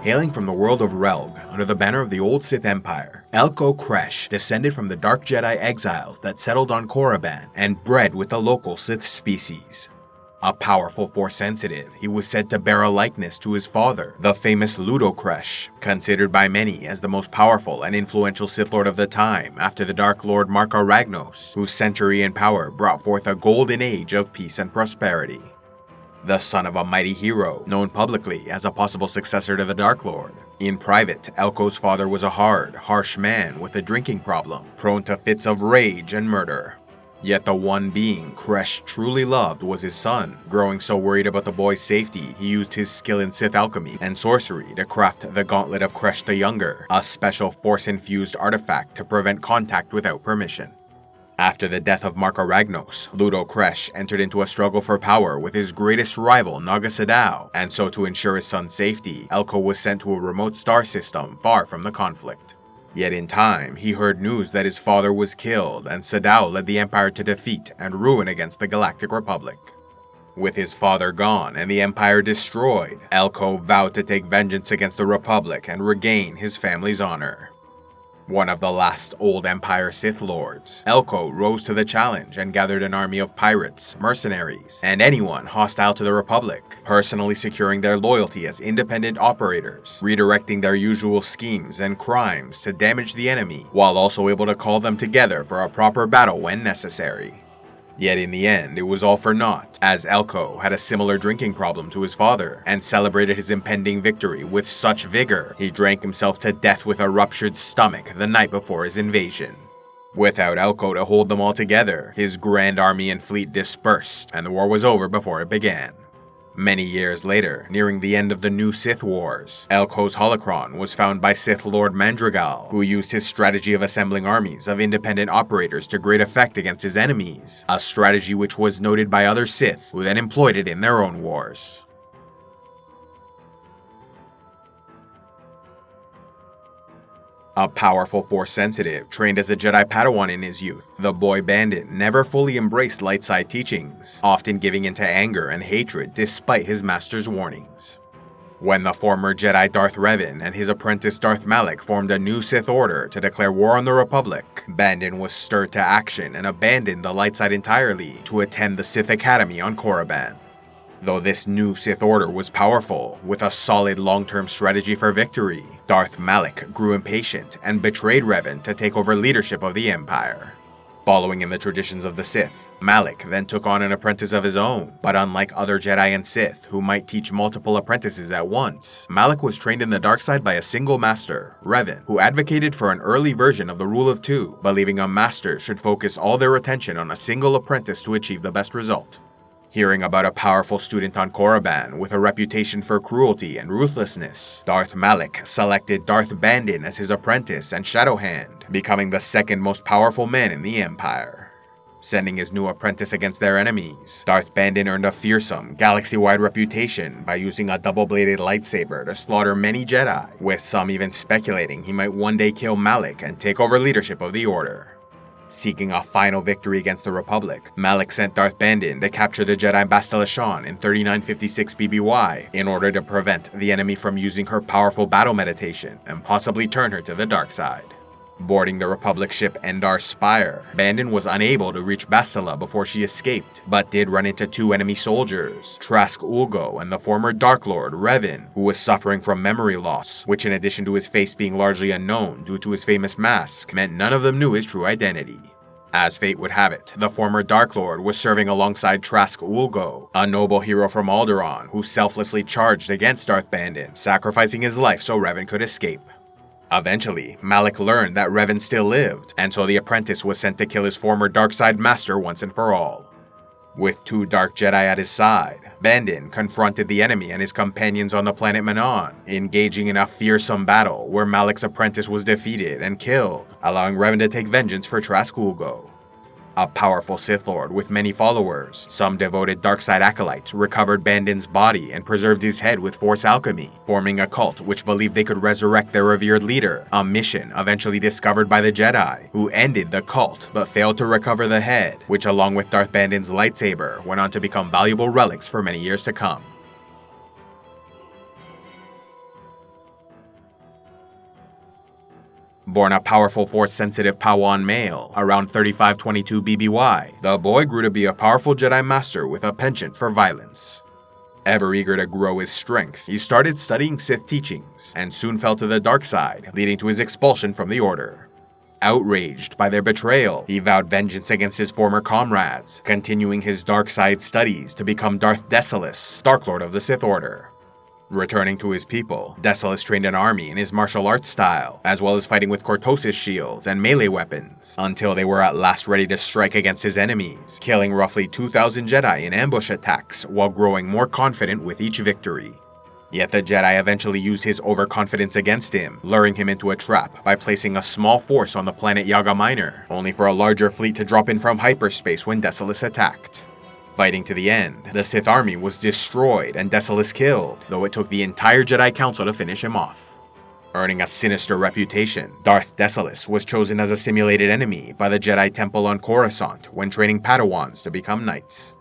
Hailing from the world of Relg, under the banner of the old Sith Empire, Elcho Kressh descended from the Dark Jedi exiles that settled on Korriban and bred with the local Sith species. A powerful Force-sensitive, he was said to bear a likeness to his father, the famous Elcho Kressh, considered by many as the most powerful and influential Sith Lord of the time after the Dark Lord Marka Ragnos, whose century in power brought forth a golden age of peace and prosperity. The son of a mighty hero, known publicly as a possible successor to the Dark Lord. In private, Elcho's father was a hard, harsh man with a drinking problem, prone to fits of rage and murder. Yet the one being Kressh truly loved was his son. Growing so worried about the boy's safety, he used his skill in Sith alchemy and sorcery to craft the Gauntlet of Kressh the Younger, a special Force-infused artifact to prevent contact without permission. After the death of Marka Ragnos, Elcho Kressh entered into a struggle for power with his greatest rival Naga Sadow, and so to ensure his son's safety, Elcho was sent to a remote star system far from the conflict. Yet in time, he heard news that his father was killed, and Sadow led the Empire to defeat and ruin against the Galactic Republic. With his father gone and the Empire destroyed, Elcho vowed to take vengeance against the Republic and regain his family's honor. One of the last old Empire Sith Lords, Elcho rose to the challenge and gathered an army of pirates, mercenaries, and anyone hostile to the Republic, personally securing their loyalty as independent operators, redirecting their usual schemes and crimes to damage the enemy, while also able to call them together for a proper battle when necessary. Yet in the end, it was all for naught, as Elcho had a similar drinking problem to his father, and celebrated his impending victory with such vigor, he drank himself to death with a ruptured stomach the night before his invasion. Without Elcho to hold them all together, his grand army and fleet dispersed, and the war was over before it began. Many years later, nearing the end of the new Sith Wars, Elcho's holocron was found by Sith Lord Mandrigal, who used his strategy of assembling armies of independent operators to great effect against his enemies, a strategy which was noted by other Sith, who then employed it in their own wars. A powerful Force-sensitive, trained as a Jedi Padawan in his youth, the boy Bandon never fully embraced light side teachings, often giving into anger and hatred despite his master's warnings. When the former Jedi Darth Revan and his apprentice Darth Malak formed a new Sith Order to declare war on the Republic, Bandon was stirred to action and abandoned the light side entirely to attend the Sith Academy on Korriban. Though this new Sith Order was powerful, with a solid long-term strategy for victory, Darth Malak grew impatient and betrayed Revan to take over leadership of the Empire. Following in the traditions of the Sith, Malak then took on an apprentice of his own, but unlike other Jedi and Sith who might teach multiple apprentices at once, Malak was trained in the dark side by a single master, Revan, who advocated for an early version of the Rule of Two, believing a master should focus all their attention on a single apprentice to achieve the best result. Hearing about a powerful student on Korriban with a reputation for cruelty and ruthlessness, Darth Malak selected Darth Bandon as his apprentice and Shadowhand, becoming the second most powerful man in the Empire. Sending his new apprentice against their enemies, Darth Bandon earned a fearsome, galaxy-wide reputation by using a double-bladed lightsaber to slaughter many Jedi, with some even speculating he might one day kill Malak and take over leadership of the Order. Seeking a final victory against the Republic, Malak sent Darth Bandon to capture the Jedi Bastila Shan in 3956 BBY in order to prevent the enemy from using her powerful battle meditation and possibly turn her to the dark side. Boarding the Republic ship Endar Spire, Bandon was unable to reach Bastila before she escaped, but did run into two enemy soldiers, Trask Ulgo and the former Dark Lord, Revan, who was suffering from memory loss, which in addition to his face being largely unknown due to his famous mask, meant none of them knew his true identity. As fate would have it, the former Dark Lord was serving alongside Trask Ulgo, a noble hero from Alderaan who selflessly charged against Darth Bandon, sacrificing his life so Revan could escape. Eventually, Malak learned that Revan still lived, and so the apprentice was sent to kill his former dark side master once and for all. With two Dark Jedi at his side, Bandon confronted the enemy and his companions on the planet Manon, engaging in a fearsome battle where Malak's apprentice was defeated and killed, allowing Revan to take vengeance for Trask Ulgo. A powerful Sith Lord with many followers, some devoted dark-side acolytes recovered Bandon's body and preserved his head with Force alchemy, forming a cult which believed they could resurrect their revered leader, a mission eventually discovered by the Jedi, who ended the cult but failed to recover the head, which along with Darth Bandon's lightsaber went on to become valuable relics for many years to come. Born a powerful Force-sensitive Padawan male around 3522 BBY, the boy grew to be a powerful Jedi Master with a penchant for violence. Ever eager to grow his strength, he started studying Sith teachings, and soon fell to the dark side, leading to his expulsion from the Order. Outraged by their betrayal, he vowed vengeance against his former comrades, continuing his dark side studies to become Darth Desolous, Dark Lord of the Sith Order. Returning to his people, Desolous trained an army in his martial arts style, as well as fighting with Cortosis shields and melee weapons, until they were at last ready to strike against his enemies, killing roughly 2,000 Jedi in ambush attacks while growing more confident with each victory. Yet the Jedi eventually used his overconfidence against him, luring him into a trap by placing a small force on the planet Yaga Minor, only for a larger fleet to drop in from hyperspace when Desolous attacked. Fighting to the end, the Sith army was destroyed and Desolous killed, though it took the entire Jedi Council to finish him off. Earning a sinister reputation, Darth Desolous was chosen as a simulated enemy by the Jedi Temple on Coruscant when training Padawans to become knights.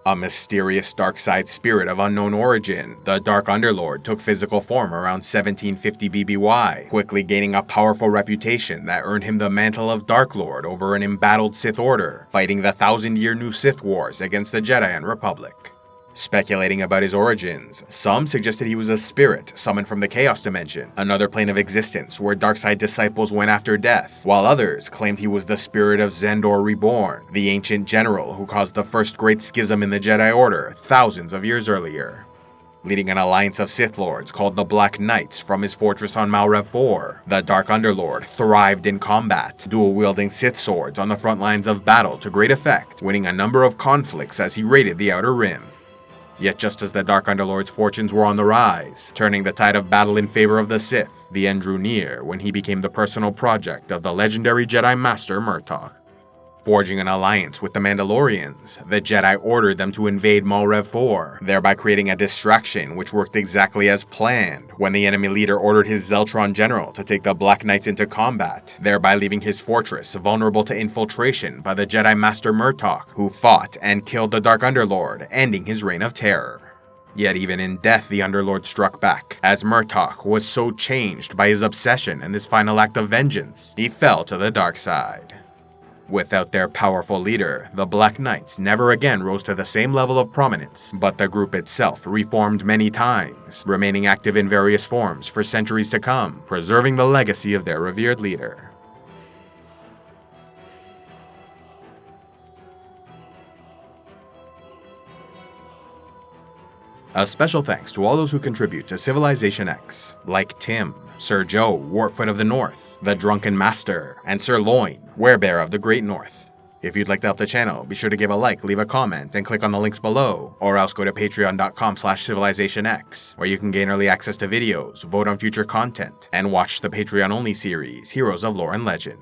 A mysterious dark side spirit of unknown origin, the Dark Underlord took physical form around 1750 BBY, quickly gaining a powerful reputation that earned him the mantle of Dark Lord over an embattled Sith Order, fighting the 1,000-year New Sith Wars against the Jedi and Republic. Speculating about his origins, some suggested he was a spirit summoned from the Chaos Dimension, another plane of existence where darkside disciples went after death, while others claimed he was the spirit of Xandor Reborn, the ancient general who caused the first great schism in the Jedi Order thousands of years earlier. Leading an alliance of Sith Lords called the Black Knights from his fortress on Malrev 4, the Dark Underlord thrived in combat, dual-wielding Sith swords on the front lines of battle to great effect, winning a number of conflicts as he raided the Outer Rim. Yet just as the Dark Underlord's fortunes were on the rise, turning the tide of battle in favor of the Sith, the end drew near when he became the personal project of the legendary Jedi Master Murtaugh. Forging an alliance with the Mandalorians, the Jedi ordered them to invade Malrev 4, thereby creating a distraction which worked exactly as planned when the enemy leader ordered his Zeltron general to take the Black Knights into combat, thereby leaving his fortress vulnerable to infiltration by the Jedi Master Murtaugh, who fought and killed the Dark Underlord, ending his reign of terror. Yet even in death the Underlord struck back, as Murtaugh was so changed by his obsession and this final act of vengeance, he fell to the dark side. Without their powerful leader, the Black Knights never again rose to the same level of prominence, but the group itself reformed many times, remaining active in various forms for centuries to come, preserving the legacy of their revered leader. A special thanks to all those who contribute to Civilization X, like Tim, Sir Joe, Wartfoot of the North, The Drunken Master, and Sir Loin, Werebear of the Great North. If you'd like to help the channel, be sure to give a like, leave a comment, and click on the links below, or else go to patreon.com/civilizationx, where you can gain early access to videos, vote on future content, and watch the Patreon-only series, Heroes of Lore and Legend.